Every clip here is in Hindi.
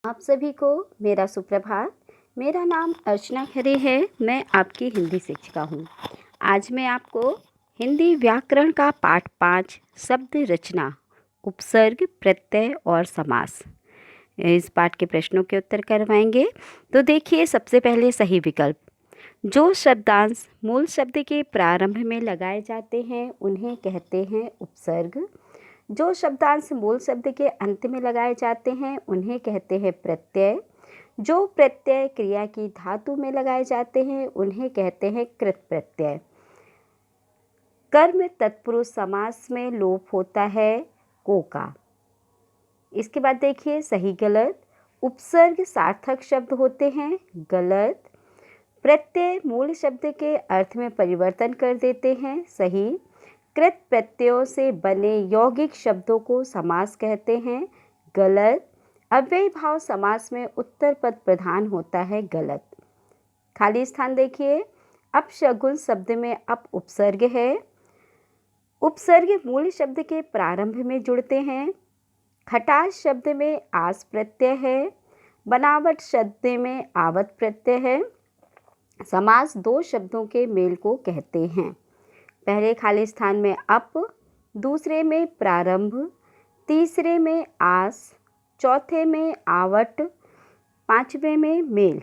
आप सभी को मेरा सुप्रभात। मेरा नाम अर्चना खरे है। मैं आपकी हिंदी शिक्षिका हूँ। आज मैं आपको हिंदी व्याकरण का पाठ 5 शब्द रचना, उपसर्ग, प्रत्यय और समास, इस पाठ के प्रश्नों के उत्तर करवाएंगे। तो देखिए, सबसे पहले सही विकल्प। जो शब्दांश मूल शब्द के प्रारंभ में लगाए जाते हैं उन्हें कहते हैं उपसर्ग। जो शब्दांश मूल शब्द के अंत में लगाए जाते हैं उन्हें कहते हैं प्रत्यय। जो प्रत्यय क्रिया की धातु में लगाए जाते हैं उन्हें कहते हैं कृत प्रत्यय। कर्म तत्पुरुष समास में लोप होता है को का। इसके बाद देखिए सही गलत। उपसर्ग सार्थक शब्द होते हैं, गलत। प्रत्यय मूल शब्द के अर्थ में परिवर्तन कर देते हैं, सही। कृत प्रत्ययों से बने यौगिक शब्दों को समास कहते हैं, गलत। अव्ययी भाव समास में उत्तर पद प्रधान होता है, गलत। खाली स्थान देखिए। अपशगुन शब्द में अप उपसर्ग है। उपसर्ग मूल शब्द के प्रारंभ में जुड़ते हैं। खटास शब्द में आस प्रत्यय है। बनावट शब्द में आवत प्रत्यय है। समास दो शब्दों के मेल को कहते हैं। पहले खाली स्थान में अप, दूसरे में प्रारंभ, तीसरे में आस, चौथे में आवट, पांचवें में मेल।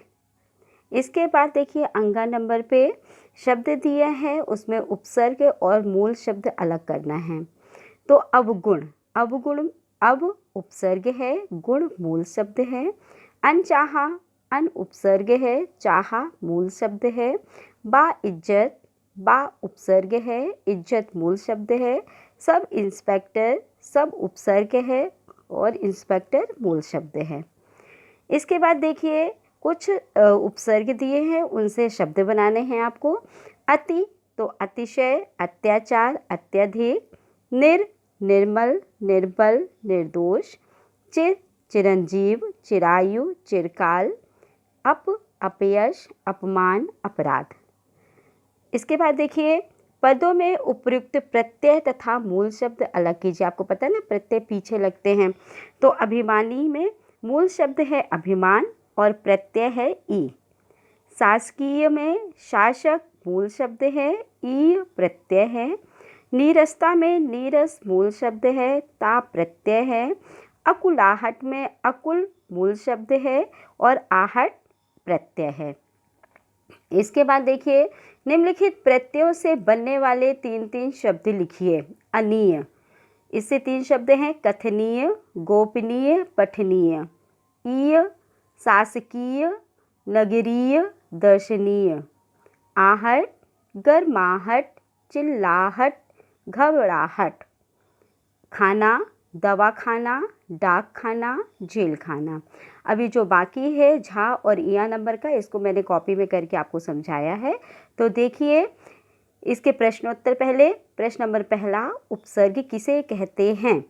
इसके बाद देखिए अंगा नंबर पे शब्द दिया है, उसमें उपसर्ग और मूल शब्द अलग करना है। तो अवगुण, अवगुण अब उपसर्ग है, गुण मूल शब्द है। अनचाहा, अन उपसर्ग है, चाहा मूल शब्द है। बाइज्जत, बा उपसर्ग है, इज्जत मूल शब्द है। सब इंस्पेक्टर, सब उपसर्ग है और इंस्पेक्टर मूल शब्द है। इसके बाद देखिए कुछ उपसर्ग दिए हैं, उनसे शब्द बनाने हैं आपको। अति तो अतिशय, अत्याचार, अत्यधिक। निर्मल, निर्बल, निर्दोष। चिर चिरंजीव, चिरायु, चिरकाल। अपयश, अपमान, अपराध। इसके बाद देखिए पदों में उपयुक्त प्रत्यय तथा मूल शब्द अलग कीजिए। आपको पता है ना, प्रत्यय पीछे लगते हैं। तो अभिमानी में मूल शब्द है अभिमान और प्रत्यय है ई। शासकीय में शासक मूल शब्द है, ई प्रत्यय है। नीरसता में नीरस मूल शब्द है, ता प्रत्यय है। अकुलाहट में अकुल मूल शब्द है और आहट प्रत्यय है। इसके बाद देखिए निम्नलिखित प्रत्ययों से बनने वाले तीन तीन शब्द लिखिए। अनीय, इससे तीन शब्द हैं, कथनीय, गोपनीय, पठनीय। ईय, शासकीय, नगरीय, दर्शनीय। आहट, गर्माहट, चिल्लाहट, घबराहट। खाना, दवाखाना, डाक खाना, जेल खाना। अभी जो बाकी है झा और इया नंबर का, इसको मैंने कॉपी में करके आपको समझाया है। तो देखिए इसके प्रश्नोत्तर। पहले प्रश्न नंबर पहला, उपसर्ग किसे कहते हैं?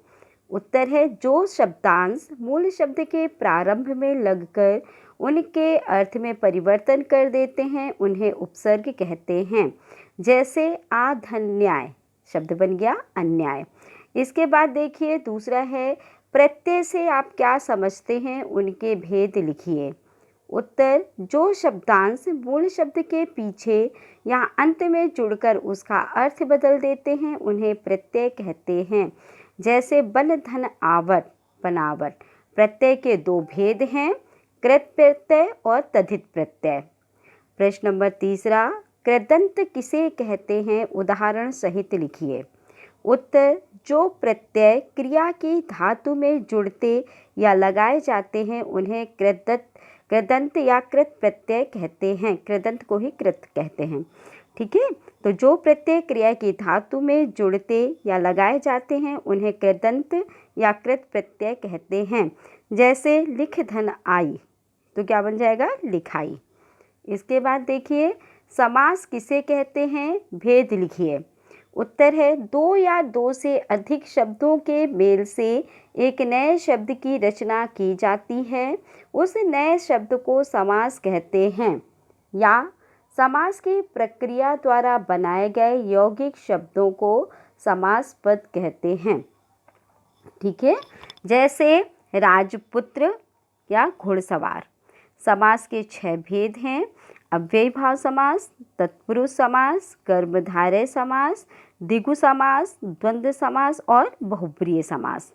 उत्तर है जो शब्दांश मूल शब्द के प्रारंभ में लगकर उनके अर्थ में परिवर्तन कर देते हैं उन्हें उपसर्ग कहते हैं। जैसे आधन्याय शब्द बन गया अन्याय। इसके बाद देखिए दूसरा है, प्रत्यय से आप क्या समझते हैं, उनके भेद लिखिए। उत्तर, जो शब्दांश मूल शब्द के पीछे या अंत में जुड़कर उसका अर्थ बदल देते हैं उन्हें प्रत्यय कहते हैं। जैसे बन धन आवट, बनावट। प्रत्यय के दो भेद हैं, कृत प्रत्यय और तद्धित प्रत्यय। प्रश्न नंबर तीसरा, कृदंत किसे कहते हैं, उदाहरण सहित लिखिए। उत्तर, जो प्रत्यय क्रिया की धातु में जुड़ते या लगाए जाते हैं उन्हें कृदंत या कृत प्रत्यय कहते हैं। कृदंत को ही कृत कहते हैं, ठीक है। तो जो प्रत्यय क्रिया की धातु में जुड़ते या लगाए जाते हैं उन्हें कृदंत या कृत प्रत्यय कहते हैं। जैसे लिख धन आई, तो क्या बन जाएगा, लिखाई। इसके बाद देखिए समास किसे कहते हैं, भेद लिखिए। उत्तर है, दो या दो से अधिक शब्दों के मेल से एक नए शब्द की रचना की जाती है, उस नए शब्द को समास कहते हैं। या समास की प्रक्रिया द्वारा बनाए गए यौगिक शब्दों को समास पद कहते हैं, ठीक है। जैसे राजपुत्र, या घुड़सवार। समास के 6 भेद हैं: अव्ययीभाव समास, तत्पुरुष समास, कर्मधारय समास, द्विगु समास, द्वंद्व समास और बहुब्रीहि समास।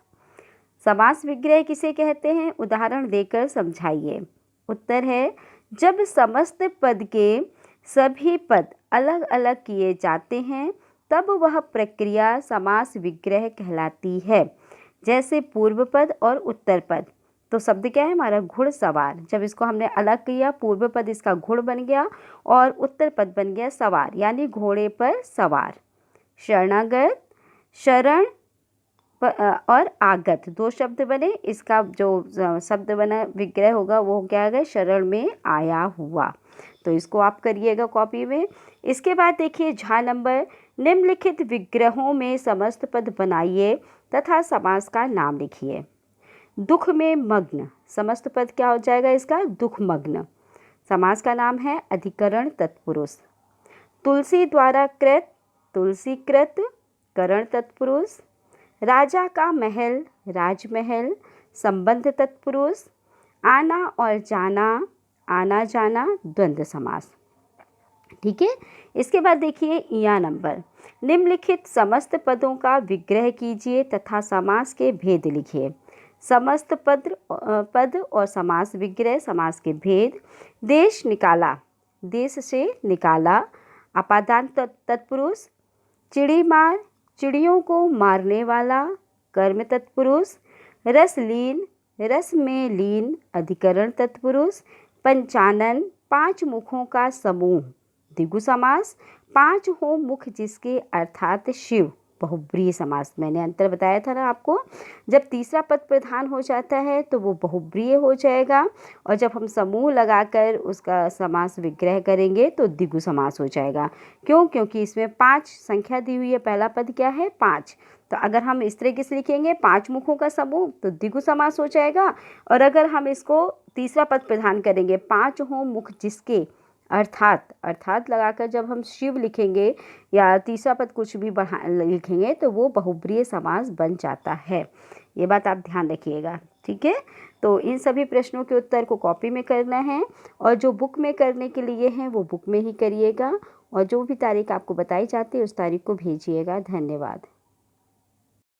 समास विग्रह किसे कहते हैं? उदाहरण देकर समझाइए। उत्तर है, जब समस्त पद के सभी पद अलग अलग किए जाते हैं तब वह प्रक्रिया समास विग्रह कहलाती है। जैसे पूर्व पद और उत्तर पद। तो शब्द क्या है हमारा? घुड़सवार। जब इसको हमने अलग किया, पूर्व पद इसका घुड़ बन गया और उत्तर पद बन गया सवार, यानी घोड़े पर सवार। शरणागत, शरण और आगत 2 शब्द बने। इसका जो शब्द बना विग्रह होगा वो क्या है? शरण में आया हुआ। तो इसको आप करिएगा कॉपी में। इसके बाद देखिए झा नंबर, निम्नलिखित विग्रहों में समस्त पद बनाइए तथा समास का नाम लिखिए। दुख में मग्न, समस्त पद क्या हो जाएगा इसका? दुखमग्न। समास का नाम है अधिकरण तत्पुरुष। तुलसी द्वारा कृत, तुलसीकृत, करण तत्पुरुष। राजा का महल, राजमहल, संबंध तत्पुरुष। आना और जाना, आना जाना, द्वंद्व समास। ठीक है। इसके बाद देखिए या नंबर, निम्नलिखित समस्त पदों का विग्रह कीजिए तथा समास के भेद लिखिए। समस्त पद और समास विग्रह, समास के भेद। देश निकाला, देश से निकाला, अपादान तत्पुरुष। चिड़ी मार, चिड़ियों को मारने वाला, कर्म तत्पुरुष। रस लीन, रस में लीन, अधिकरण तत्पुरुष। पंचानन, 5 मुखों का समूह, द्विगु समास। 5 हो मुख जिसके अर्थात शिव, बहुब्रीहि समास। मैंने अंतर बताया था ना आपको। जब तीसरा पद प्रधान हो जाता है तो वो बहुब्रीहि हो जाएगा, और जब हम समूह लगाकर उसका समास विग्रह करेंगे तो द्विगु समास हो जाएगा। क्यों? क्योंकि इसमें 5 संख्या दी हुई है। पहला पद क्या है? 5। तो अगर हम इस तरीके से लिखेंगे 5 मुखों का समूह तो द्विगु समास हो जाएगा। और अगर हम इसको तीसरा पद प्रधान करेंगे, 5 हो मुख जिसके अर्थात लगाकर जब हम शिव लिखेंगे या तीसरा पद कुछ भी लिखेंगे तो वो बहुब्रीहि समास बन जाता है। ये बात आप ध्यान रखिएगा। ठीक है। तो इन सभी प्रश्नों के उत्तर को कॉपी में करना है, और जो बुक में करने के लिए हैं वो बुक में ही करिएगा, और जो भी तारीख आपको बताई जाती है उस तारीख को भेजिएगा। धन्यवाद।